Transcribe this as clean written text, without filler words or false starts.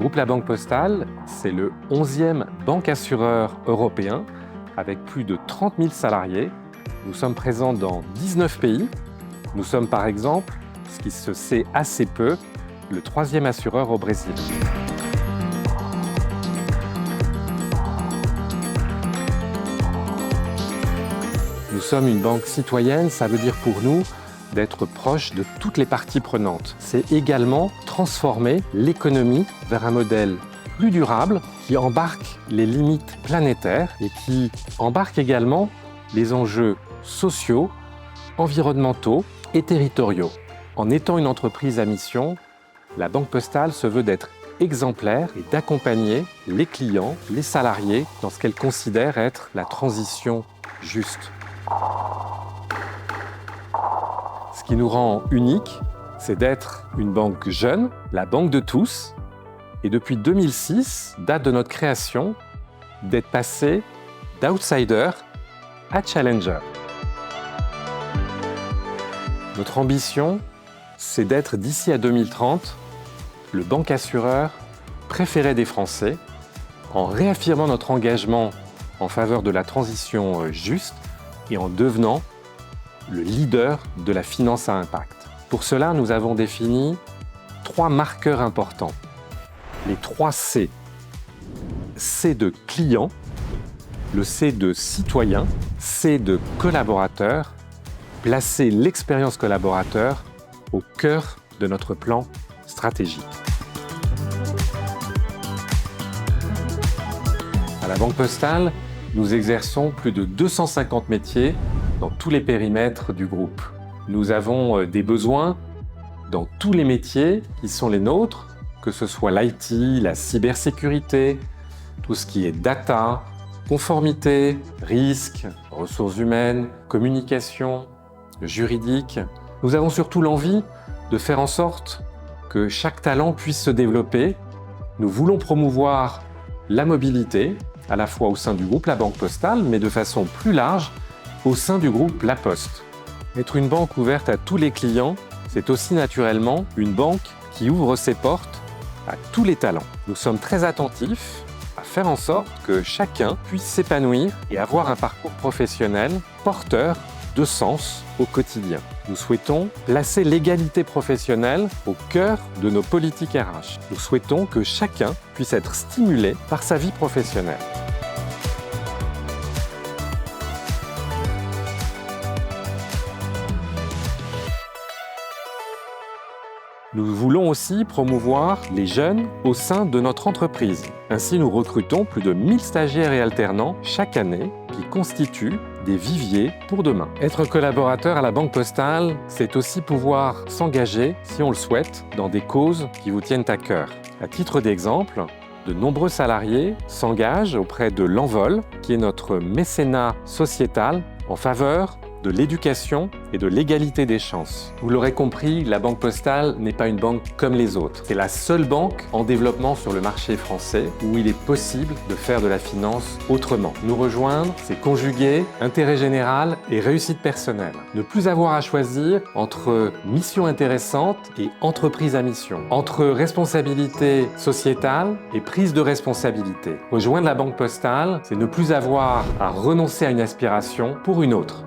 groupe La Banque Postale, c'est le 11e banque-assureur européen avec plus de 30 000 salariés. Nous sommes présents dans 19 pays. Nous sommes par exemple, ce qui se sait assez peu, le 3e assureur au Brésil. Nous sommes une banque citoyenne, ça veut dire pour nous d'être proche de toutes les parties prenantes. C'est également transformer l'économie vers un modèle plus durable qui embarque les limites planétaires et qui embarque également les enjeux sociaux, environnementaux et territoriaux. En étant une entreprise à mission, la Banque Postale se veut d'être exemplaire et d'accompagner les clients, les salariés dans ce qu'elle considère être la transition juste. Ce qui nous rend unique, c'est d'être une banque jeune, la banque de tous, et depuis 2006, date de notre création, d'être passé d'outsider à challenger. Notre ambition, c'est d'être d'ici à 2030 le banque-assureur préféré des Français, en réaffirmant notre engagement en faveur de la transition juste et en devenant le leader de la finance à impact. Pour cela, nous avons défini 3 marqueurs importants. Les 3 C. C de client, le C de citoyen, C de collaborateur, placer l'expérience collaborateur au cœur de notre plan stratégique. À la Banque Postale, nous exerçons plus de 250 métiers dans tous les périmètres du groupe. Nous avons des besoins dans tous les métiers qui sont les nôtres, que ce soit l'IT, la cybersécurité, tout ce qui est data, conformité, risque, ressources humaines, communication, juridique. Nous avons surtout l'envie de faire en sorte que chaque talent puisse se développer. Nous voulons promouvoir la mobilité, à la fois au sein du groupe La Banque Postale, mais de façon plus large, au sein du groupe La Poste. Être une banque ouverte à tous les clients, c'est aussi naturellement une banque qui ouvre ses portes à tous les talents. Nous sommes très attentifs à faire en sorte que chacun puisse s'épanouir et avoir un parcours professionnel porteur de sens au quotidien. Nous souhaitons placer l'égalité professionnelle au cœur de nos politiques RH. Nous souhaitons que chacun puisse être stimulé par sa vie professionnelle. Nous voulons aussi promouvoir les jeunes au sein de notre entreprise. Ainsi, nous recrutons plus de 1000 stagiaires et alternants chaque année qui constituent des viviers pour demain. Être collaborateur à la Banque Postale, c'est aussi pouvoir s'engager, si on le souhaite, dans des causes qui vous tiennent à cœur. À titre d'exemple, de nombreux salariés s'engagent auprès de l'Envol, qui est notre mécénat sociétal en faveur de l'éducation et de l'égalité des chances. Vous l'aurez compris, la Banque Postale n'est pas une banque comme les autres. C'est la seule banque en développement sur le marché français où il est possible de faire de la finance autrement. Nous rejoindre, c'est conjuguer intérêt général et réussite personnelle. Ne plus avoir à choisir entre mission intéressante et entreprise à mission, entre responsabilité sociétale et prise de responsabilité. Rejoindre la Banque Postale, c'est ne plus avoir à renoncer à une aspiration pour une autre.